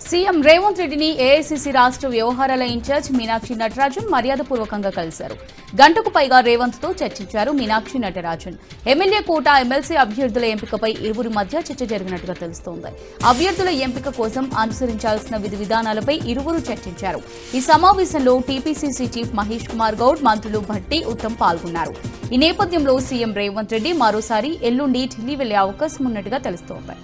CM Revanth రెడ్డిని AICC రాష్ట్ర వ్యవహారాల ఇన్ఛార్జ్ మీనాక్షి నటరాజన్ మర్యాదపూర్వకంగా కలిశారు. గంటకు పైగా రేవంత్ తో చర్చించారు Meenakshi Natarajan. MLA quota, MLC అభ్యర్థుల ఎంపికపై ఇరువురి మధ్య చర్చ జరిగినట్టుగా తెలుస్తోంది. అభ్యర్థుల ఎంపిక కోసం అనుసరించాల్సిన విధి విధానాలపై ఇరువురు చర్చించారు. ఈ సమావేశంలో టీపీసీసీ చీఫ్ మహేష్ కుమార్ గౌడ్, మంత్రులు భట్టి, ఉత్తమ్ పాల్గొన్నారు. ఈ నేపథ్యంలో సీఎం రేవంత్ రెడ్డి మరోసారి ఎల్లుండి ఢిల్లీ వెళ్లే అవకాశం ఉన్నట్టుగా తెలుస్తోంది.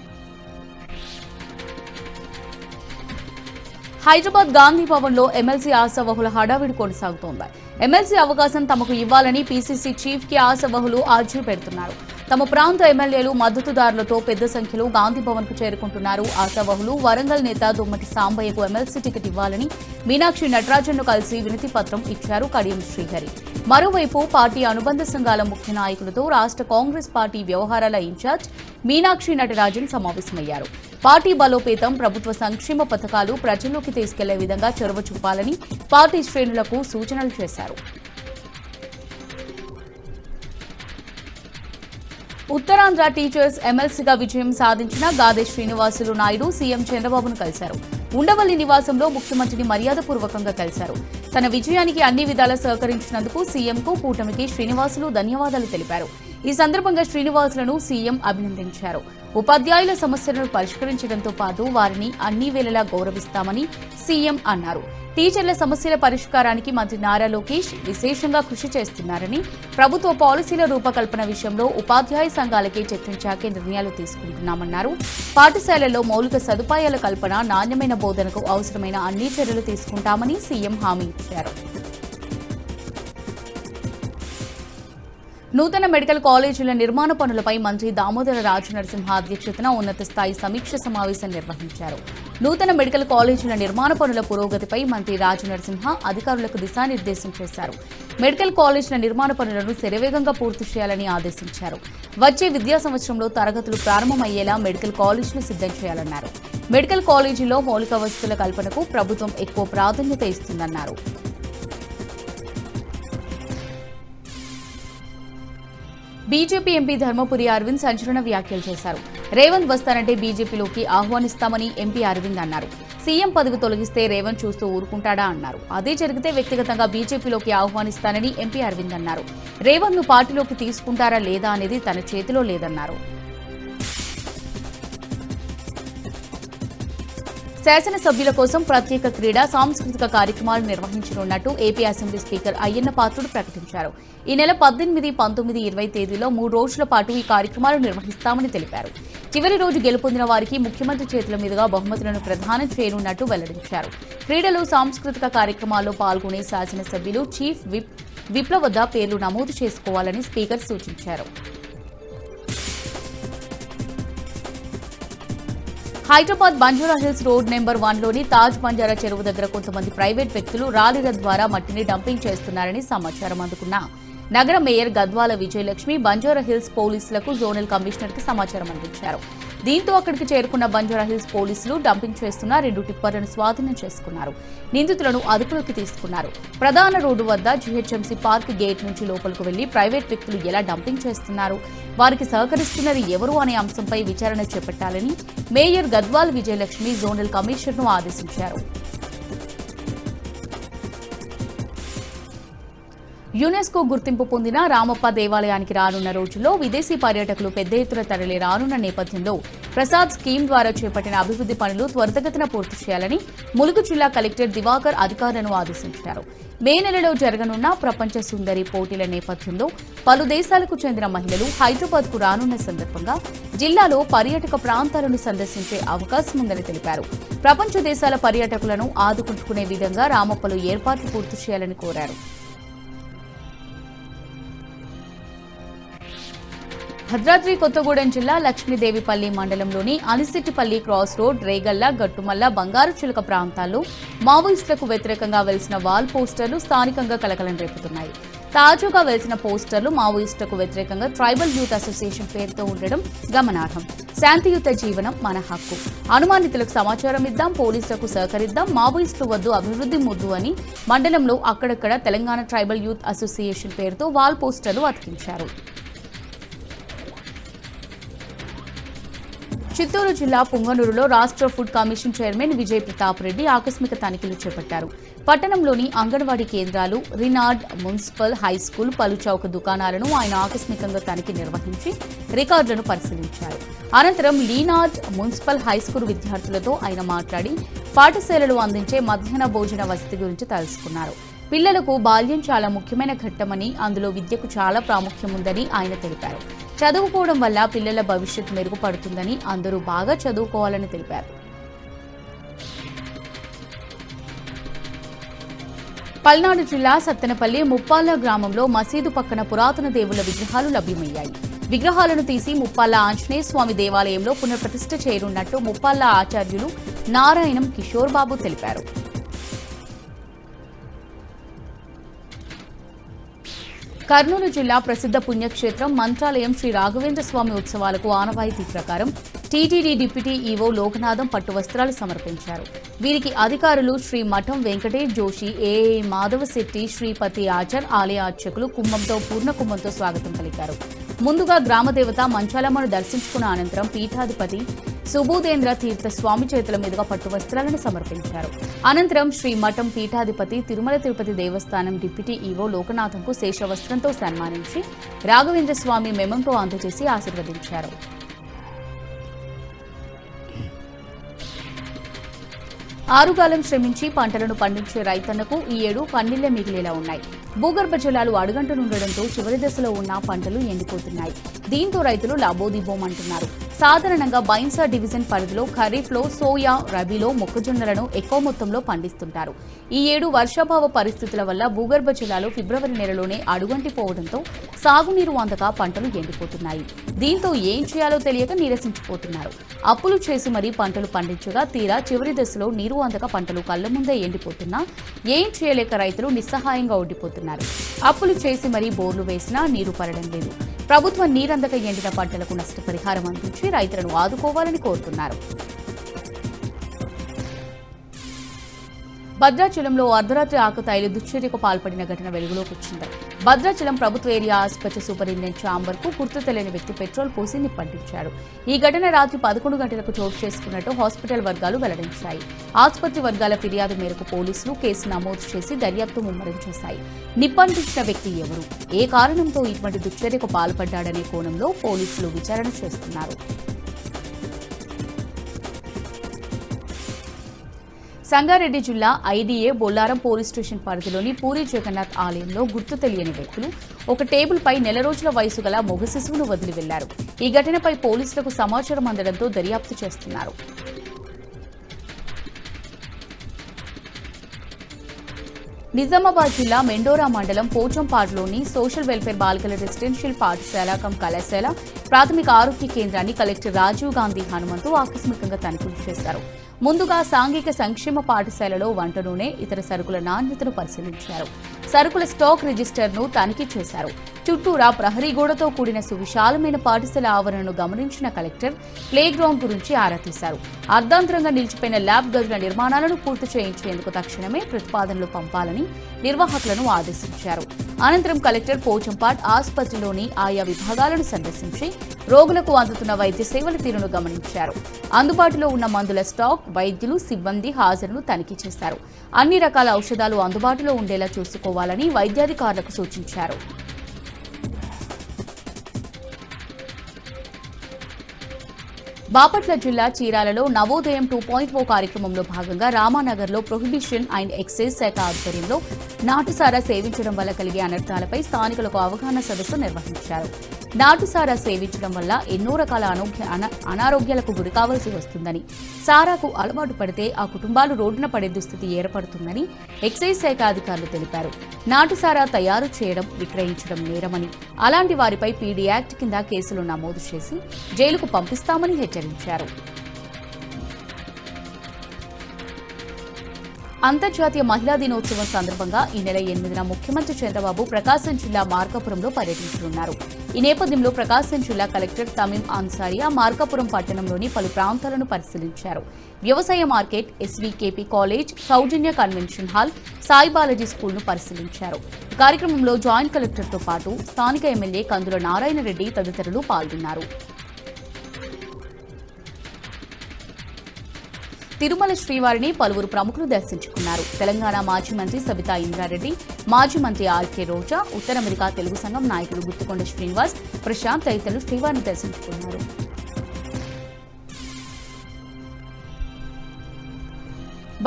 హైదరాబాద్ గాంధీ భవన్ లో ఎమ్మెల్సీ ఆశావహుల హడావిడి కొనసాగుతోంది. ఎమ్మెల్సీ అవకాశం తమకు ఇవ్వాలని పీసీసీ చీఫ్ కి ఆశావహులు ఆర్జీ పెడుతున్నారు. తమ ప్రాంత ఎమ్మెల్యేలు మద్దతుదారులతో పెద్ద సంఖ్యలో గాంధీ భవన్ కు చేరుకుంటున్నారు. ఆశావహులు వరంగల్ నేత దుమ్మటి సాంబయ్యకు ఎమ్మెల్సీ టికెట్ ఇవ్వాలని మీనాక్షి నటరాజన్ ను కలిసి వినతి పత్రం ఇచ్చారు కడియం శ్రీహరి. మరోవైపు పార్టీ అనుబంధ సంఘాల ముఖ్య నాయకులతో రాష్ట్ర కాంగ్రెస్ పార్టీ వ్యవహారాల ఇన్ఛార్జ్ మీనాక్షి నటరాజన్ సమావేశమయ్యారు. పార్టీ బలోపేతం, ప్రభుత్వ సంక్షేమ పథకాలు ప్రజల్లోకి తీసుకెళ్లే విధంగా చొరవ చూపాలని పార్టీ శ్రేణులకు సూచనలు చేశారు. ఉత్తరాంధ్ర టీచర్స్ ఎమ్మెల్సీగా విజయం సాధించిన గాదే శ్రీనివాసులు నాయుడు సీఎం చంద్రబాబును కలిశారు. ఉండవల్లి నివాసంలో ముఖ్యమంత్రిని మర్యాదపూర్వకంగా కలిశారు. తన విజయానికి అన్ని విధాలా సహకరించినందుకు సీఎంకు, కూటమికి శ్రీనివాసులు ధన్యవాదాలు తెలిపారు. ఈ సందర్భంగా శ్రీనివాసులను సీఎం అభినందించారు. ఉపాధ్యాయుల సమస్యలను పరిష్కరించడంతో పాటు వారిని అన్ని వేళలా గౌరవిస్తామని సీఎం అన్నారు. టీచర్ల సమస్యల పరిష్కారానికి మంత్రి నారా లోకేష్ విశేషంగా కృషి చేస్తున్నారని, ప్రభుత్వ పాలసీల రూపకల్పన విషయంలో ఉపాధ్యాయ సంఘాలకే చర్చించాకే నిర్ణయాలు తీసుకుంటున్నామన్నారు. పాఠశాలల్లో మౌలిక సదుపాయాల కల్పన, నాణ్యమైన బోధనకు అవసరమైన అన్ని చర్యలు తీసుకుంటామని సీఎం హామీ ఇచ్చారు. నూతన మెడికల్ కాలేజీల నిర్మాణ పనులపై మంత్రి దామోదర రాజనరసింహ అధ్యక్షతన ఉన్నత స్థాయి సమీక్ష సమావేశం నిర్వహించారు. నూతన మెడికల్ కాలేజీల నిర్మాణ పనుల పురోగతిపై మంత్రి రాజనరసింహ అధికారులకు దిశానిర్దేశం చేశారు. మెడికల్ కాలేజీల నిర్మాణ పనులను శరవేగంగా పూర్తి చేయాలని ఆదేశించారు. వచ్చే విద్యా సంవత్సరంలో తరగతులు ప్రారంభమయ్యేలా మెడికల్ కాలేజీలు సిద్ధం చేయాలన్నారు. మెడికల్ కాలేజీలో మౌలిక వసతుల కల్పనకు ప్రభుత్వం ఎక్కువ ప్రాధాన్యత ఇస్తుందన్నారు. బీజేపీ ఎంపీ ధర్మపురి అరవింద్ సంచలన వ్యాఖ్యలు చేశారు. రేవంత్ వస్తారంటే బీజేపీలోకి ఆహ్వానిస్తామని ఎంపీ అరవింద్ అన్నారు. సీఎం పదవి తొలగిస్తే రేవంత్ చూస్తూ ఊరుకుంటాడా అన్నారు. అదే జరిగితే వ్యక్తిగతంగా బీజేపీలోకి ఆహ్వానిస్తానని ఎంపీ అరవింద్ అన్నారు. రేవంత్ ను పార్టీలోకి తీసుకుంటారా లేదా అనేది తన చేతిలో లేదన్నారు. శాసనసభ్యుల కోసం ప్రత్యేక క్రీడా, సాంస్కృతిక కార్యక్రమాలు నిర్వహించనున్నట్టు AP assembly speaker Ayyanna Patrudu ప్రకటించారు. ఈ నెల 18, 19, 20 తేదీలో 3 రోజుల పాటు ఈ కార్యక్రమాలు నిర్వహిస్తామని తెలిపారు. చివరి రోజు గెలుపొందిన వారికి ముఖ్యమంత్రి చేతుల మీదుగా బహుమతులను ప్రదానం చేయనున్నట్టు వెల్లడించారు. క్రీడలు, సాంస్కృతిక కార్యక్రమాల్లో పాల్గొనే శాసనసభ్యులు చీఫ్ విప్ల వద్ద పేర్లు నమోదు చేసుకోవాలని స్పీకర్ సూచించారు. హైదరాబాద్ బంజారాహిల్స్ రోడ్ నెంబర్ 1లోని తాజ్ బంజారా చెరువు దగ్గర కొంతమంది ప్రైవేట్ వ్యక్తులు రాలీల ద్వారా మట్టిని డంపింగ్ చేస్తున్నారని సమాచారం అందుకున్న నగర మేయర్ గద్వాల విజయలక్ష్మి బంజారాహిల్స్ పోలీసులకు జోనల్ కమిషనర్ కి సమాచారం అందించారు. దీంతో అక్కడికి చేరుకున్న బంజారాహిల్స్ పోలీసులు డంపింగ్ చేస్తున్న 2 టిప్పర్లను స్వాధీనం చేసుకున్నారు. నిందితులను అదుపులోకి తీసుకున్నారు. ప్రధాన రోడ్డు వద్ద జీహెచ్ఎంసీ పార్క్ గేట్ నుంచి లోపలకు వెళ్లి ప్రైవేట్ వ్యక్తులు ఎలా డంపింగ్ చేస్తున్నారు, వారికి సహకరిస్తున్నది ఎవరు అనే అంశంపై విచారణ చేపట్టాలని మేయర్ గద్వాల విజయలక్ష్మి జోనల్ కమిషనర్ను ఆదేశించారు. యునెస్కో గుర్తింపు పొందిన రామప్ప దేవాలయానికి రానున్న రోజుల్లో విదేశీ పర్యాటకులు పెద్ద ఎత్తున తరలి రానున్న నేపథ్యంలో ప్రసాద్ స్కీమ్ ద్వారా చేపట్టిన అభివృద్ది పనులు త్వరితగతిన పూర్తి చేయాలని ములుగు జిల్లా కలెక్టర్ దివాకర్ అధికారులను ఆదేశించారు. మే నెలలో జరగనున్న ప్రపంచ సుందరి పోటీల నేపథ్యంలో పలు దేశాలకు చెందిన మహిళలు హైదరాబాద్ కు రానున్న సందర్భంగా జిల్లాలో పర్యాటక ప్రాంతాలను సందర్శించే అవకాశం ఉందని తెలిపారు. ప్రపంచ దేశాల పర్యాటకులను ఆదుకుంటుకునే విధంగా రామప్పలో ఏర్పాట్లు పూర్తి చేయాలని కోరారు. భద్రాద్రి కొత్తగూడెం జిల్లా లక్ష్మీదేవిపల్లి మండలంలోని అనిసిట్టిపల్లి క్రాస్ రోడ్, రేగల్ల, గట్టుమల్ల, బంగారు చిలుక ప్రాంతాల్లో మావోయిస్టులకు వ్యతిరేకంగా వెలిసిన వాల్ పోస్టర్లు స్థానికంగా కలకలం రేపుతున్నాయి. తాజాగా వెలిసిన పోస్టర్లు మావోయిస్టులకు వ్యతిరేకంగా ట్రైబల్ యూత్ అసోసియేషన్ పేరుతో ఉండడం గమనార్హం. శాంతియుత జీవనం మన హక్కు, అనుమానితులకు సమాచారం ఇద్దాం, పోలీసులకు సహకరిద్దాం, మావోయిస్టులు వద్దు, అభివృద్ధి ముద్దు అని మండలంలో అక్కడక్కడ తెలంగాణ ట్రైబల్ యూత్ అసోసియేషన్ పేరుతో వాల్ పోస్టర్లు అతికించారు. చిత్తూరు జిల్లా పుంగనూరులో రాష్ట్ర food commission chairman Vijay Pratap Reddy ఆకస్మిక తనిఖీలు చేపట్టారు. పట్టణంలోని అంగన్వాడీ కేంద్రాలు, రినార్డ్ మున్సిపల్ హైస్కూల్, పలు చౌక దుకాణాలను ఆయన ఆకస్మికంగా తనిఖీ నిర్వహించి రికార్డులను పరిశీలించారు. అనంతరం లీనార్డ్ మున్సిపల్ హైస్కూల్ విద్యార్థులతో ఆయన మాట్లాడి పాఠశాలలు అందించే మధ్యాహ్న భోజన వసతి గురించి తెలుసుకున్నారు. పిల్లలకు బాల్యం చాలా ముఖ్యమైన ఘట్టమని, అందులో విద్యకు చాలా ప్రాముఖ్యం ఉందని ఆయన తెలిపారు. చదువుకోవడం వల్ల పిల్లల భవిష్యత్తు మెరుగుపడుతుందని, అందరూ బాగా చదువుకోవాలని తెలిపారు. పల్నాడు జిల్లా సత్తెనపల్లి ముప్పాళ్ల గ్రామంలో మసీదు పక్కన పురాతన దేవుళ్ల విగ్రహాలు లభ్యమయ్యాయి. విగ్రహాలను తీసి ముప్పాళ్ల ఆంజనేయ స్వామి దేవాలయంలో పునఃప్రతిష్ఠ చేయనున్నట్టు ముప్పాళ్ల ఆచార్యులు నారాయణం కిషోర్ బాబు తెలిపారు. కర్నూలు జిల్లా ప్రసిద్ధ పుణ్యక్షేత్రం మంత్రాలయం శ్రీ రాఘవేంద్ర స్వామి ఉత్సవాలకు ఆనవాయితీ ప్రకారం టీటీడీ డిప్యూటీ ఈవో లోకనాథం పట్టు వస్త్రాలు సమర్పించారు. వీరికి అధికారులు శ్రీ మఠం వెంకటేష్ జోషి, ఏఏ మాధవశెట్టి, శ్రీపతి ఆచార్ ఆలయ అర్చకులు కుంభంతో పూర్ణ కుంభంతో స్వాగతం పలికారు. ముందుగా గ్రామదేవత మంచాలమ్మను దర్శించుకున్న అనంతరం పీఠాధిపతి సుబోధేంద్ర తీర్థ స్వామి చేతుల మీదుగా పట్టు వస్త్రాలను సమర్పించారు. అనంతరం శ్రీ మఠం పీఠాధిపతి తిరుమల తిరుపతి దేవస్థానం డిప్యూటీ ఈవో లోకనాథంకు శేషవస్త్రంతో సన్మానించి రాఘవేంద్ర స్వామి మెమంటో అందజేసి ఆశీర్వదించారు. ఆరుగాలం శ్రమించి పంటలను పండించే రైతన్నకు ఈ ఏడు కన్నీళ్లే మిగిలేలా ఉన్నాయి. భూగర్భ జలాలు అడుగంటనుండడంతో చివరి దశలో ఉన్న పంటలు ఎండిపోతున్నాయి. దీంతో రైతులు లాబోదిబోమంటున్నారు. సాధారణంగా బైన్సా డివిజన్ పరిధిలో ఖరీఫ్లో సోయా, రబీలో మొక్కజొన్నలను ఎక్కువ మొత్తంలో పండిస్తుంటారు. ఈ ఏడు వర్షాభావ పరిస్థితుల వల్ల భూగర్భ జలాలు ఫిబ్రవరి నెలలోనే అడుగంటిపోవడంతో సాగునీరు అందక పంటలు ఎండిపోతున్నాయి. దీంతో ఏం చేయాలో తెలియక నీరసించిపోతున్నారు. అప్పులు చేసి మరీ పంటలు పండించగా తీరా చివరి దశలో నీరు అందక పంటలు కళ్ల ముందే ఎండిపోతున్నా ఏం చేయలేక రైతులు నిస్సహాయంగా ఉండిపోతున్నారు. అప్పులు చేసి మరీ బోర్లు వేసినా నీరు పడడం లేదు. ప్రభుత్వం నీరందక ఎండిన పంటలకు నష్టపరిహారం అందించి రైతులను ఆదుకోవాలని కోరుతున్నారు. భద్రాచలంలో అర్ధరాత్రి ఆకతాయిలు దుశ్చర్యకు పాల్పడిన ఘటన వెలుగులోకి వచ్చింది. భద్రాచలం ప్రభుత్వ ఏరియా ఆసుపత్రి సూపరింటెండెంట్ ఛాంబర్ కు గుర్తు తెలియని వ్యక్తి పెట్రోల్ పోసి నిప్పంటించాడు. ఈ ఘటన రాత్రి 11 గంటలకు చోటు చేసుకున్నట్టు హాస్పిటల్ వర్గాలు వెల్లడించాయి. ఆసుపత్రి వర్గాల ఫిర్యాదు మేరకు పోలీసులు కేసు నమోదు చేసి దర్యాప్తు ముమ్మరం చేశాయి. నిప్పంటించిన వ్యక్తి ఎవరు, ఏ కారణంతో ఇటువంటి దుశ్చర్యకు పాల్పడ్డాడనే కోణంలో పోలీసులు విచారణ చేస్తున్నారు. సంగారెడ్డి జిల్లా ఐడీఏ బొల్లారం పోలీస్ స్టేషన్ పరిధిలోని పూరి జగన్నాథ్ ఆలయంలో గుర్తు తెలియని వ్యక్తులు ఒక టేబుల్పై నెల రోజుల వయసు గల మగ శిశువును వదిలి వెళ్లారు. ఈ ఘటనపై పోలీసులకు సమాచారం అందడంతో దర్యాప్తు చేస్తున్నారు. నిజామాబాద్ జిల్లా మెండోరా మండలం పోచంపాడులోని సోషల్ వెల్ఫేర్ బాలికల రెసిడెన్షియల్ పాఠశాల కళాశాల ప్రాథమిక ఆరోగ్య కేంద్రాన్ని కలెక్టర్ రాజీవ్ గాంధీ హనుమంతు ఆకస్మికంగా తనిఖీ చేశారు. ముందుగా సాంఘిక సంక్షేమ పాఠశాలలో వంట నూనె, ఇతర సరుకుల నాణ్యతను పరిశీలించారు. సరుకుల స్టాక్ రిజిస్టర్ను తనిఖీ చేశారు. చుట్టూరా ప్రహరీ గోడతో కూడిన సువిశాలమైన పాఠశాల ఆవరణను గమనించిన కలెక్టర్ ప్లే గ్రౌండ్ గురించి ఆరా తీశారు. అర్ధాంతరంగా నిలిచిపోయిన ల్యాబ్ గదుల నిర్మాణాలను పూర్తి చేయించేందుకు తక్షణమే ప్రతిపాదనలు పంపాలని నిర్వాహకులను ఆదేశించారు. అనంతరం కలెక్టర్ పోచంపాడ్ ఆసుపత్రిలోని ఆయా విభాగాలను సందర్శించి రోగులకు అందుతున్న వైద్య సేవల తీరును గమనించారు. అందుబాటులో ఉన్న మందుల స్టాక్, వైద్యులు, సిబ్బంది హాజరును తనిఖీ చేశారు. అన్ని రకాల ఔషధాలు అందుబాటులో ఉండేలా చూసుకోవాలని వైద్యాధికారులకు సూచించారు. బాపట్ల జిల్లా చీరాలలో నవోదయం 2.0 కార్యక్రమంలో భాగంగా రామానగర్లో ప్రొహిబిషన్ అండ్ ఎక్సైజ్ శాఖ ఆధ్వర్యంలో నాటుసారా సేవించడం వల్ల కలిగే అనర్థాలపై స్థానికులకు అవగాహన సదస్సు నిర్వహించారు. నాటుసారా సేవించడం వల్ల ఎన్నో రకాల అనారోగ్యాలకు గురికావాల్సి వస్తుందని, సారాకు అలవాటు పడితే ఆ కుటుంబాలు రోడ్డున పడే దుస్థితి ఏర్పడుతుందని ఎక్సైజ్ శాఖ అధికారులు తెలిపారు. నాటుసారా తయారు చేయడం, విక్రయించడం నేరమని, అలాంటి వారిపై పీడీ యాక్ట్ కింద కేసులు నమోదు చేసి జైలుకు పంపిస్తామని హెచ్చరించారు. అంతర్జాతీయ మహిళా దినోత్సవం సందర్భంగా ఈ నెల 8న ముఖ్యమంత్రి చంద్రబాబు ప్రకాశం జిల్లా మార్కాపురంలో పర్యటించనున్నారు. ఈ నేపథ్యంలో ప్రకాశం జిల్లా కలెక్టర్ తమీం అన్సారియా మార్కాపురం పట్టణంలోని పలు ప్రాంతాలను పరిశీలించారు. వ్యవసాయ మార్కెట్, ఎస్వీకేపీ కాలేజ్, సౌజన్య కన్వెన్షన్ హాల్, సాయి బాలాజీ స్కూల్ను పరిశీలించారు. కార్యక్రమంలో జాయింట్ కలెక్టర్తో పాటు స్థానిక ఎమ్మెల్యే కందుల నారాయణ రెడ్డి తదితరులు పాల్గొన్నారు. తిరుమల శ్రీవారిని పలువురు ప్రముఖులు దర్శించుకున్నారు. తెలంగాణ మాజీ మంత్రి సబితా ఇంద్రారెడ్డి, మాజీ మంత్రి ఆర్కే రోజా, ఉత్తర అమెరికా తెలుగు సంఘం నాయకుడు గుత్తుకొండ శ్రీనివాస్, ప్రశాంత్ తదితరులు శ్రీవారిని దర్శించుకున్నారు.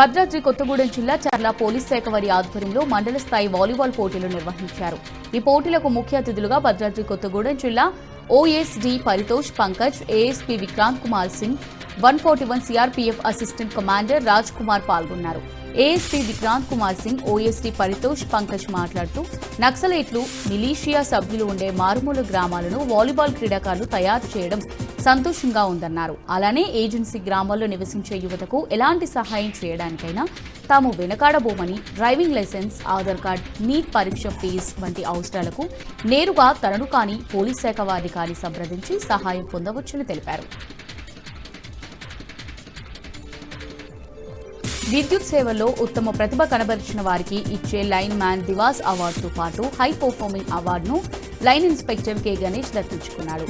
భద్రాద్రి కొత్తగూడెం జిల్లా చర్ల పోలీస్ శాఖ వారి ఆధ్వర్యంలో మండల స్థాయి వాలీబాల్ పోటీలు నిర్వహించారు. ఈ పోటీలకు ముఖ్య అతిథులుగా భద్రాద్రి కొత్తగూడెం జిల్లా OSD Paritosh Pankaj, ASP Vikrant Kumar Singh, 141 CRPF assistant commander Raj Kumar పాల్గొన్నారు. ఏఎస్పీ విక్రాంత్ కుమార్ సింగ్, ఓఎస్డీ పరితోష్ పంకజ్ మాట్లాడుతూ నక్సలైట్లు, మిలీషియా సభ్యులు ఉండే మారుమూల గ్రామాలను వాలీబాల్ క్రీడాకారులు తయారు చేయడం సంతోషంగా ఉందన్నారు. అలానే ఏజెన్సీ గ్రామాల్లో నివసించే యువతకు ఎలాంటి సహాయం చేయడానికైనా తాము వెనకాడబోమని, driving licence, Aadhaar card, NEET పరీక్ష ఫీజు వంటి అవసరాలకు నేరుగా తనను కానీ పోలీస్ శాఖ వారిని కానీ సంప్రదించి సహాయం పొందవచ్చని తెలిపారు. విద్యుత్ సేవల్లో ఉత్తమ ప్రతిభ కనబరిచిన వారికి ఇచ్చే లైన్ మ్యాన్ దివాస్ అవార్డుతో పాటు హై పర్ఫార్మింగ్ అవార్డును లైన్ ఇన్స్పెక్టర్ కె గణేష్ దక్కించుకున్నాడు.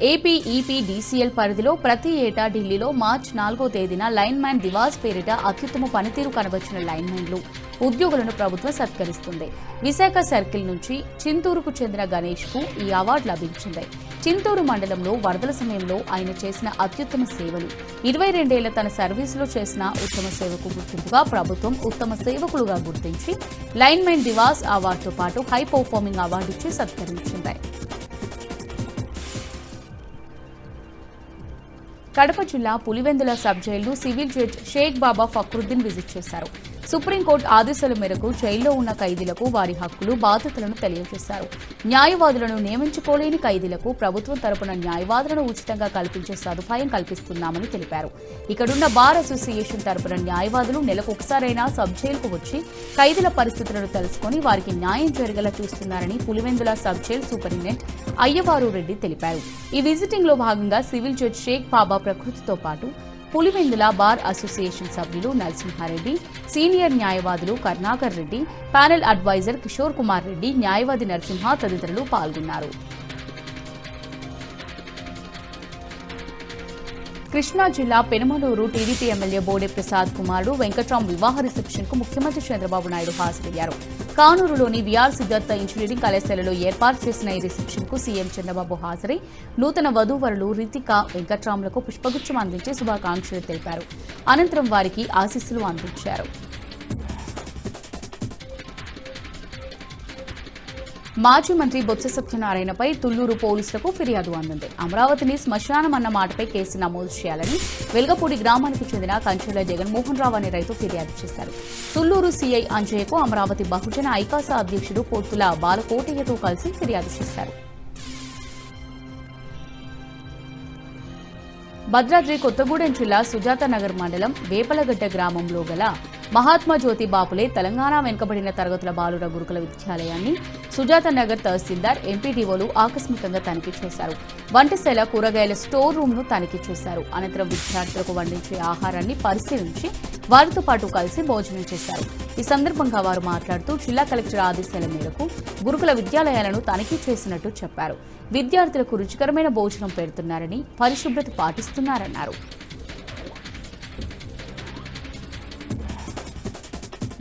ఏపీఈపీడీసీఎల్ పరిధిలో ప్రతి ఏటా ఢిల్లీలో మార్చి 4వ తేదీన లైన్ మ్యాన్ దివాస్ పేరిట అత్యుత్తమ పనితీరు కనబర్చిన లైన్ మ్యాన్లు, ఉద్యోగులను ప్రభుత్వం సత్కరిస్తుంది. విశాఖ సర్కిల్ నుంచి చింతూరుకు చెందిన గణేష్ కు ఈ అవార్డు లభించింది. చింతూరు మండలంలో వరదల సమయంలో ఆయన చేసిన అత్యుత్తమ సేవలు, 22 ఏళ్ల తన సర్వీసులో చేసిన ఉత్తమ సేవకు గుర్తింపుగా ప్రభుత్వం ఉత్తమ సేవకులుగా గుర్తించి లైన్ మ్యాన్ దివాస్ అవార్డుతో పాటు హై పర్ఫార్మింగ్ అవార్డు ఇచ్చి సత్కరించింది. కడప జిల్లా Pulivendula sub jail civil judge Shaik Baba Fakruddin visit చేశారు. సుప్రీంకోర్టు ఆదేశాల మేరకు జైల్లో ఉన్న ఖైదీలకు వారి హక్కులు, బాధ్యతలను తెలియజేశారు. న్యాయవాదులను నియమించుకోలేని ఖైదీలకు ప్రభుత్వం తరపున న్యాయవాదులను ఉచితంగా కల్పించే సదుపాయం కల్పిస్తున్నామని తెలిపారు. ఇక్కడున్న బార్ అసోసియేషన్ తరపున న్యాయవాదులు నెలకు ఒకసారైనా సబ్ జైలుకు వచ్చి ఖైదీల పరిస్థితులను తెలుసుకుని వారికి న్యాయం జరిగేలా చూస్తున్నారని పులివెందుల సబ్ జైలు సూపరింటెండెంట్ అయ్యవారు రెడ్డి తెలిపారు. ఈ విజిటింగ్ లో భాగంగా సివిల్ జడ్జ్ షేక్ బాబా ప్రకృతితో పాటు పులివెందుల బార్ అసోసియేషన్ సభ్యులు నరసింహారెడ్డి, సీనియర్ న్యాయవాదులు కరుణాకర్ రెడ్డి, ప్యానెల్ అడ్వైజర్ కిషోర్ కుమార్ రెడ్డి, న్యాయవాది నరసింహ తదితరులు పాల్గొన్నారు. కృష్ణా జిల్లా పెనుమలూరు టీడీపీ ఎమ్మెల్యే బోడే ప్రసాద్ కుమారుడు వెంకట్రాం వివాహ రిసెప్షన్ కు ముఖ్యమంత్రి చంద్రబాబు నాయుడు హాజరయ్యారు. కానూరులోని విఆర్ సిద్ధార్థ ఇంజనీరింగ్ కళాశాలలో ఏర్పాటు చేసిన ఈ రిసెప్షన్ కు సీఎం చంద్రబాబు హాజరై నూతన వధూవరులు రితిక, వెంకట్రాంలకు పుష్పగుచ్చం అందించి శుభాకాంక్షలు తెలిపారు. అనంతరం వారికి ఆశీస్సులు అందించారు. మాజీ మంత్రి బొత్స సత్యనారాయణపై తుళ్లూరు పోలీసులకు ఫిర్యాదు అందింది. అమరావతిని శ్మశానం అన్న మాటపై కేసు నమోదు చేయాలని వెల్గపూడి గ్రామానికి చెందిన కంచెల జగన్మోహన్ రావు అనే రైతు ఫిర్యాదు చేశారు. తుళ్లూరు సీఐ అంజయ్యకు అమరావతి బహుజన ఐకాస అధ్యక్షుడు పోర్తుల బాలకోటయ్యతో కలిసి ఫిర్యాదు చేశారు. భద్రాద్రి కొత్తగూడెం జిల్లా సుజాతనగర్ మండలం వేపలగడ్డ గ్రామంలో గల మహాత్మా జ్యోతి బాపులే తెలంగాణ వెనుకబడిన తరగతుల బాలుర గురుకుల విద్యాలయాన్ని సుజాతనగర్ తహసీల్దార్, ఎంపీడీఓలు ఆకస్మికంగా తనిఖీ చేశారు. వంటశాల, కూరగాయల స్టోర్ రూమ్ ను తనిఖీ చేశారు. అనంతరం విద్యార్థులకు వండించే ఆహారాన్ని పరిశీలించి వారితో పాటు కలిసి భోజనం చేశారు. ఈ సందర్భంగా వారు మాట్లాడుతూ జిల్లా కలెక్టర్ ఆదేశాల మేరకు గురుకుల విద్యాలయాలను తనిఖీ చేసినట్టు చెప్పారు. విద్యార్థులకు రుచికరమైన భోజనం పెడుతున్నారని, పరిశుభ్రత పాటిస్తున్నారన్నారు.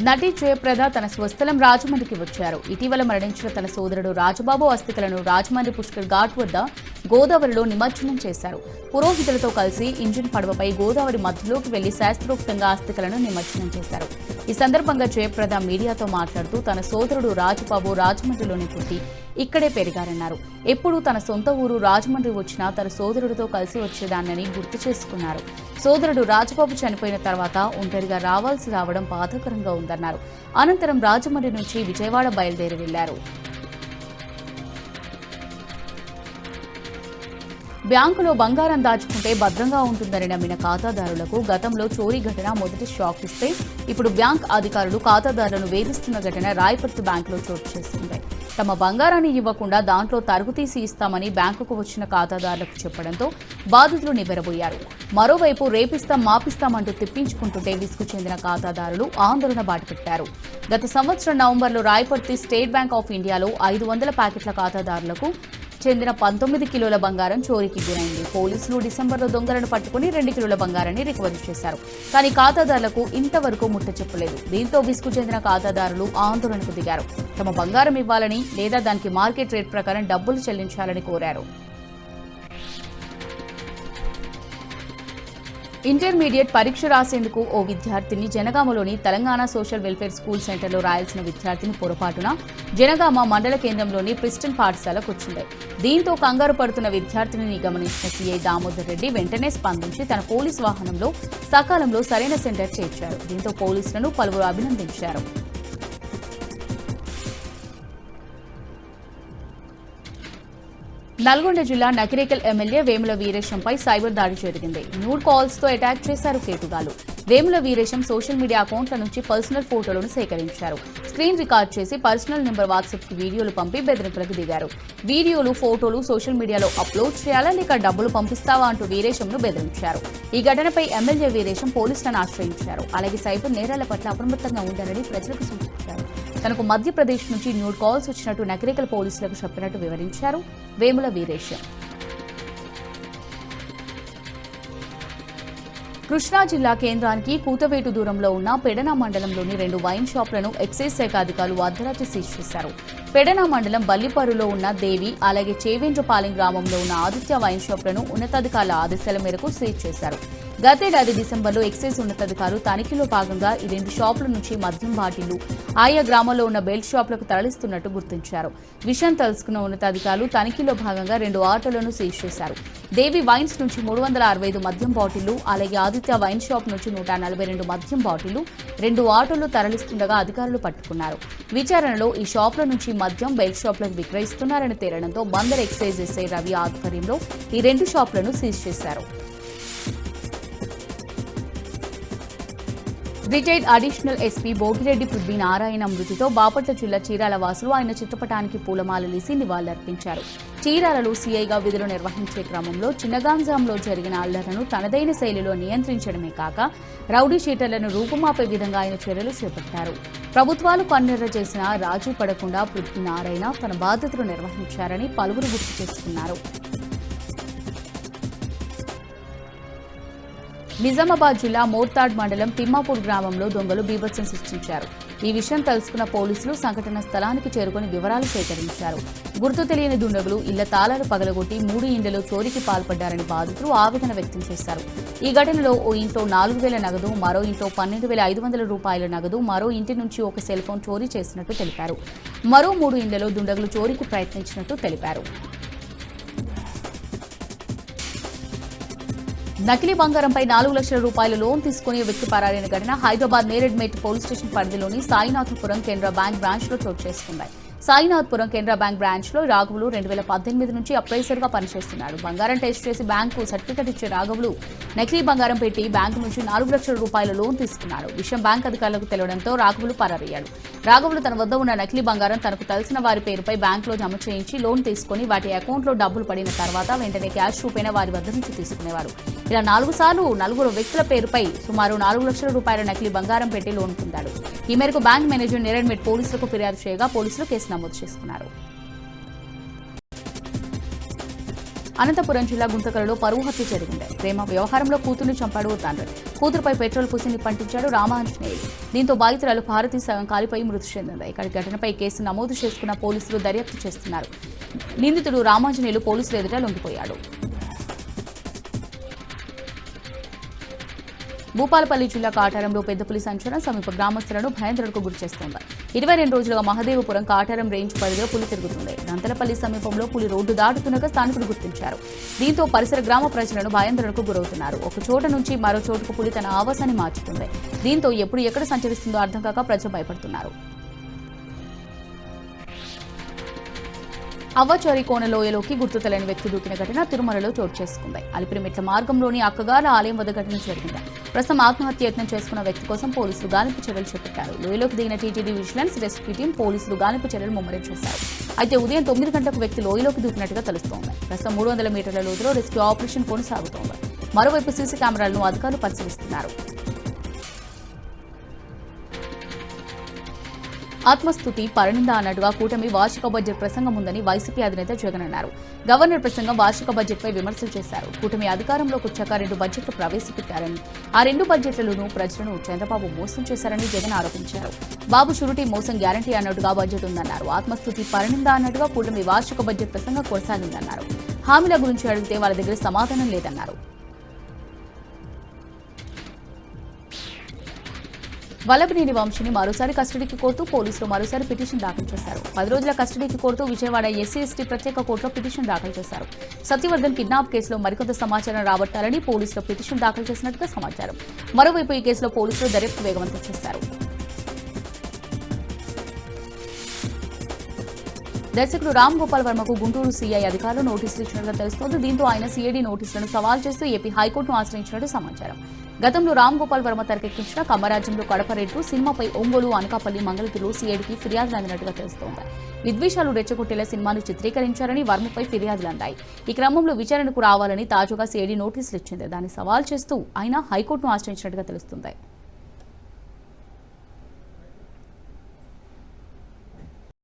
నటి జయప్రద తన స్వస్థలం రాజమండ్రికి వచ్చారు. ఇటీవల మరణించిన తన సోదరుడు రాజబాబు అస్థికలను రాజమండ్రి పుష్కర్ ఘాట్ వద్ద గోదావరిలో నిమజ్జనం చేశారు. పురోహితులతో కలిసి ఇంజిన్ పడవపై గోదావరి మధ్యలోకి వెళ్లి శాస్త్రోక్తంగా అస్థికలను నిమజ్జనం చేశారు. ఈ సందర్భంగా జయప్రద మీడియాతో మాట్లాడుతూ తన సోదరుడు రాజబాబు రాజమండ్రిలోనే పుట్టి ఇక్కడే పెరిగారన్నారు. ఎప్పుడు తన సొంత ఊరు రాజమండ్రి వచ్చినా తన సోదరుడితో కలిసి వచ్చేదాన్నని గుర్తు చేసుకున్నారు. సోదరుడు రాజబాబు చనిపోయిన తర్వాత ఒంటరిగా రావాల్సి రావడం బాధాకరంగా ఉందన్నారు. అనంతరం రాజమండ్రి నుంచి విజయవాడ బయలుదేరి వెళ్లారు. బ్యాంకులో బంగారం దాచుకుంటే భద్రంగా ఉంటుందని నమ్మిన ఖాతాదారులకు గతంలో చోరీ ఘటన మొదటి షాక్ ఇస్తే ఇప్పుడు బ్యాంక్ అధికారులు ఖాతాదారులను వేధిస్తున్న ఘటన రాయపర్తి బ్యాంకులో చోటు చేసుకుంది. తమ బంగారాన్ని ఇవ్వకుండా దాంట్లో తరుగు తీసి ఇస్తామని బ్యాంకుకు వచ్చిన ఖాతాదారులకు చెప్పడంతో బాధితులు నివ్వెరబోయారు. మరోవైపు రేపిస్తాం మాపిస్తామంటూ తిప్పించుకుంటుంటే విసుగు చెందిన ఖాతాదారులు ఆందోళన బాటపెట్టారు. గత సంవత్సరం నవంబర్లో రాయపర్తి స్టేట్ బ్యాంక్ ఆఫ్ ఇండియాలో 500 ప్యాకెట్ల ఖాతాదారులకు చెందిన 19 కిలోల బంగారం చోరీకి గురైంది. పోలీసులు డిసెంబర్లో దొంగలను పట్టుకుని 2 కిలోల బంగారాన్ని రికవరీ చేశారు. కానీ ఖాతాదారులకు ఇంతవరకు ముట్ట చెప్పలేదు. దీంతో విసుగు చెందిన ఖాతాదారులు ఆందోళనకు దిగారు. తమ బంగారం ఇవ్వాలని లేదా దానికి మార్కెట్ రేట్ ప్రకారం డబ్బులు చెల్లించాలని కోరారు. ఇంటర్మీడియట్ పరీక్ష రాసేందుకు ఓ విద్యార్థిని జనగామలోని తెలంగాణ సోషల్ వెల్ఫేర్ స్కూల్ సెంటర్లో రాయాల్సిన విద్యార్థిని పొరపాటున జనగామ మండల కేంద్రంలోని ప్రిస్టన్ పాఠశాలకు వచ్చింది. దీంతో కంగారు పడుతున్న విద్యార్థిని గమనించిన సీఐ దామోదర్ రెడ్డి వెంటనే స్పందించి తన పోలీస్ వాహనంలో సకాలంలో సరైన సెంటర్ చేర్చారు. దీంతో పోలీసులను పలువురు అభినందించారు. నల్గొండ జిల్లా నకిరేకల్ ఎమ్మెల్యే వేముల వీరేశంపై సైబర్ దాడి జరిగింది. న్యూడ్ కాల్స్ తో అటాక్ చేశారు కేటుగాలు. వేముల వీరేశం సోషల్ మీడియా అకౌంట్ల నుంచి పర్సనల్ ఫోటోలను సేకరించారు. స్క్రీన్ రికార్డ్ చేసి పర్సనల్ నెంబర్ వాట్సాప్ కి వీడియోలు పంపి బెదిరింపులకు దిగారు. వీడియోలు, ఫోటోలు సోషల్ మీడియాలో అప్లోడ్ చేయాలా లేక డబ్బులు పంపిస్తావా అంటూ వీరేశంను బెదిరించారు. ఈ ఘటనపై ఎమ్మెల్యే వీరేశం పోలీసులను ఆశ్రయించారు. అలాగే సైబర్ నేరాల పట్ల అప్రమత్తంగా ఉండాలని ప్రజలకు సూచించారు. తనకు మధ్యప్రదేశ్ నుంచి న్యూడ్ కాల్స్ వచ్చినట్టు నకిరేకల్ పోలీసులకు చెప్పినట్టు వివరించారు వేముల వీరేశం. కృష్ణా జిల్లా కేంద్రానికి కూతవేటు దూరంలో ఉన్న పెడన మండలంలోని 2 వైన్ షాపులను ఎక్సైజ్ శాఖ అధికారులు అర్ధరాత్రి సీజ్ చేశారు. పెడన మండలం బల్లిపరులో ఉన్న దేవి, అలాగే చేవేంద్రపాలెం గ్రామంలో ఉన్న ఆదిత్య వైన్ షాపులను ఉన్నతాధికారుల ఆదేశాల మేరకు సీజ్ చేశారు. గతేడాది డిసెంబర్లో ఎక్సైజ్ ఉన్నతాధికారులు తనిఖీలో భాగంగా ఈ 2 షాపుల నుంచి మద్యం బాటిళ్లు ఆయా గ్రామాల్లో ఉన్న బెల్ట్ షాపులకు తరలిస్తున్నట్టు గుర్తించారు. విషయం తెలుసుకున్న ఉన్నతాధికారులు తనిఖీలో భాగంగా 2 ఆటోలను సీజ్ చేశారు. దేవి వైన్స్ నుంచి 365 మద్యం బాటిళ్లు, అలాగే ఆదిత్య వైన్ షాప్ నుంచి 142 మద్యం బాటిళ్లు 2 ఆటోలు తరలిస్తుండగా అధికారులు పట్టుకున్నారు. విచారణలో ఈ షాపుల నుంచి మద్యం బెల్ట్ షాపులకు విక్రయిస్తున్నారని తేలడంతో బందర్ ఎక్సైజ్ ఎస్ఐ రవి ఆధ్వర్యంలో ఈ 2 షాపులను సీజ్ చేశారు. Retired additional SP Bhogireddy Prithvi Narayana మృతితో బాపట్ల జిల్లా చీరాల వాసులు ఆయన చిత్రపటానికి పూలమాలలేసి నివాళులర్పించారు. చీరాలలో సీఐగా విధులు నిర్వహించే క్రమంలో చిన్నగాంజాంలో జరిగిన అల్లర్లను తనదైన శైలిలో నియంత్రించడమే కాక రౌడీ షీటర్లను రూపుమాపే విధంగా ఆయన చర్యలు చేపట్టారు. ప్రభుత్వాలు కన్నెర్ర చేసినా రాజీ పడకుండా పృథ్వీ నారాయణ తన బాధ్యతలు నిర్వహించారని పలువురు గుర్తు చేసుకున్నారు. నిజామాబాద్ జిల్లా మోర్తాడ్ మండలం తిమ్మాపూర్ గ్రామంలో దొంగలు బీభత్సం సృష్టించారు. ఈ విషయం తెలుసుకున్న పోలీసులు సంఘటన స్థలానికి చేరుకుని వివరాలు సేకరించారు. గుర్తు తెలియని దుండగులు ఇళ్ల తాళాలు పగలగొట్టి 3 ఇండ్లలో చోరీకి పాల్పడ్డారని బాధితులు ఆవేదన వ్యక్తం చేశారు. ఈ ఘటనలో ఓ ఇంట్లో 4,000 నగదు, మరో ఇంట్లో 12,500 రూపాయల నగదు, మరో ఇంటి నుంచి ఒక సెల్ ఫోన్ చోరీ చేసినట్టు తెలిపారు. మరో 3 ఇండ్లలో దుండగులు చోరీకి ప్రయత్నించినట్టు తెలిపారు. నకిలీ బంగారంపై 4 లక్షల రూపాయల లోన్ తీసుకుని వ్యక్తి పరారైన ఘటన హైదరాబాద్ నేరెడ్మెట్ పోలీస్ స్టేషన్ పరిధిలోని సాయినాథపురం కెనరా బ్యాంక్ బ్రాంచ్ లో చోటు చేసుకుంది. సాయినాథపురం కెనరా బ్యాంక్ బ్రాంచ్ లో రాఘవులు 2018 నుంచి అప్రైజర్ గా పనిచేస్తున్నాడు. బంగారం టెస్ట్ చేసి బ్యాంకు సర్టిఫికెట్ ఇచ్చే రాఘవులు నకిలీ బంగారం పెట్టి బ్యాంకు నుంచి 4 లక్షల రూపాయల లోన్ తీసుకున్నాడు. విషయం బ్యాంక్ అధికారులకు తెలవడంతో రాఘవులు పరారయ్యాడు. రాఘవులు తన వద్ద ఉన్న నకిలీ బంగారం తనకు తెలిసిన వారి పేరుపై బ్యాంకులో జమ చేయించి లోన్ తీసుకుని వాటి అకౌంట్లో డబ్బులు పడిన తర్వాత వెంటనే క్యాష్ రూపేణ వారి వద్ద నుంచి తీసుకునేవారు. ఇలా 4 సార్లు 4 వ్యక్తుల పేరుపై సుమారు 4 లక్షల రూపాయల నకిలీ బంగారం పెట్టి లోన్ పొందాడు. ఈ మేరకు బ్యాంక్ మేనేజర్ నేరెడ్మెట్ పోలీసులకు ఫిర్యాదు చేయగా పోలీసులు కేసు నమోదు చేసుకున్నారు. అనంతపురం జిల్లా గుంతకలలో పరువు హత్య జరిగింది. ప్రేమ వ్యవహారంలో కూతుర్ని చంపాడు తండ్రి. కూతురుపై పెట్రోల్ పూసి నిప్పంటించాడు రామాంజనేయులు. దీంతో బాధితురాలు భారతి సగం కాలిపై మృతి చెందింది. ఇక్కడ ఘటనపై కేసు నమోదు చేసుకున్న పోలీసులు దర్యాప్తు చేస్తున్నారు. నిందితుడు రామాంజనేయులు పోలీసుల ఎదుట లొంగిపోయాడు. భూపాలపల్లి జిల్లా కాటారంలో పెద్ద పులి సంచలనం సమీప గ్రామస్తులను భయాందోళనకు గురిచేస్తోంది. 22 రోజులుగా మహదేవపురం కాటారం రేంజ్ పరిధిలో పులి తిరుగుతుంది. దంతలపల్లి సమీపంలో పులి రోడ్డు దాటుతుండగా స్థానికులు గుర్తించారు. దీంతో పరిసర గ్రామ ప్రజలను భయాందోళనకు గురవుతున్నారు. ఒక చోట నుంచి మరో చోటుకు పులి తన ఆవాసాన్ని మార్చుతుంది. దీంతో ఎప్పుడు ఎక్కడ సంచరిస్తుందో అర్థం కాక ప్రజలు భయపడుతున్నారు. అవ్వచోరి కోన లోయలోకి గుర్తు తెలియని వ్యక్తి దూకిన ఘటన తిరుమలలో చోటు చేసుకుంది. అలిపిరిమెట్ల మార్గంలోని అక్కగాల ఆలయం వద్ద ఘటన జరిగింది. ప్రస్తుతం ఆత్మహత్య యత్నం చేసుకున్న వ్యక్తి కోసం పోలీసులు గాలింపు చర్యలు చేపట్టారు. లోయలోకి దిగిన టీటీడీ విజిలెన్స్ రెస్క్యూ టీం పోలీసులు గాలింపు చర్యలు ముమ్మరం చేశారు. అయితే ఉదయం 9 గంటలకు వ్యక్తి లోయలోకి దూకినట్టుగా తెలుస్తోంది. ప్రస్తుతం 300 మీటర్ల లోతులో రెస్క్యూ ఆపరేషన్ కొనసాగుతోంది. మరోవైపు సీసీ కెమెరాలను అధికారులు పరిశీలిస్తున్నారు. ఆత్మస్తుతి పరనింద అన్నట్టుగా కూటమి వార్షిక బడ్జెట్ ప్రసంగం ఉందని వైసీపీ అధినేత జగన్ అన్నారు. గవర్నర్ ప్రసంగం వార్షిక బడ్జెట్పై విమర్శలు చేశారు. కూటమి అధికారంలోకి వచ్చాక 2 బడ్జెట్లు ప్రవేశపెట్టారని, ఆ 2 బడ్జెట్లలోనూ ప్రజలను చంద్రబాబు మోసం చేశారని జగన్ ఆరోపించారు. బాబు షూరిటీ మోసం గ్యారంటీ అన్నట్టుగా బడ్జెట్ ఉందన్నారు. ఆత్మస్తుతి పరనింద అన్నట్టుగా కూటమి వార్షిక బడ్జెట్ ప్రసంగం కొనసాగిందన్నారు. హామీల గురించి అడిగితే వాళ్ళ దగ్గర సమాధానం లేదన్నారు. వల్లభనేని వంశీని మరోసారి కస్టడీకి కోరుతూ పోలీసులు మరోసారి పిటిషన్ దాఖలు చేశారు. 10 రోజుల కస్టడీకి కోరుతూ విజయవాడ ఎస్సీ/ఎస్టీ ప్రత్యేక కోర్టులో పిటిషన్ దాఖలు చేశారు. సత్యవర్ధన్ కిడ్నాప్ కేసులో మరికొంత సమాచారం రాబట్టాలని పోలీసులు పిటిషన్ దాఖలు చేసినట్టుగా సమాచారం. మరోవైపు ఈ కేసులో పోలీసులు దర్యాప్తు వేగవంతం చేశారు. దర్శకుడు రామ్ గోపాల్ వర్మకు గుంటూరు సీఐ అధికారులు నోటీసులు ఇచ్చినట్లుగా తెలుస్తోంది. దీంతో ఆయన సీఐడీ నోటీసులను సవాల్ చేస్తూ ఏపీ హైకోర్టును ఆశ్రయించినట్టు సమాచారం. గతంలో రామ్ గోపాల్ వర్మ తెరకెక్కించిన కమ్మరాజ్యంలో కడప రేట్లు సినిమాపై ఒంగోలు, అనకాపల్లి, మంగళగిరిలో సీఐడీకి ఫిర్యాదులు అందినట్టుగా తెలుస్తోంది. విద్వేషాలు రెచ్చగొట్టేలా సినిమాను చిత్రీకరించారని వర్మపై ఫిర్యాదులు అందాయి. ఈ క్రమంలో విచారణకు రావాలని తాజాగా సీఐడీ నోటీసులు ఇచ్చింది. దాన్ని సవాల్ చేస్తూ ఆయన హైకోర్టును ఆశ్రయించినట్టుగా తెలుస్తుంది.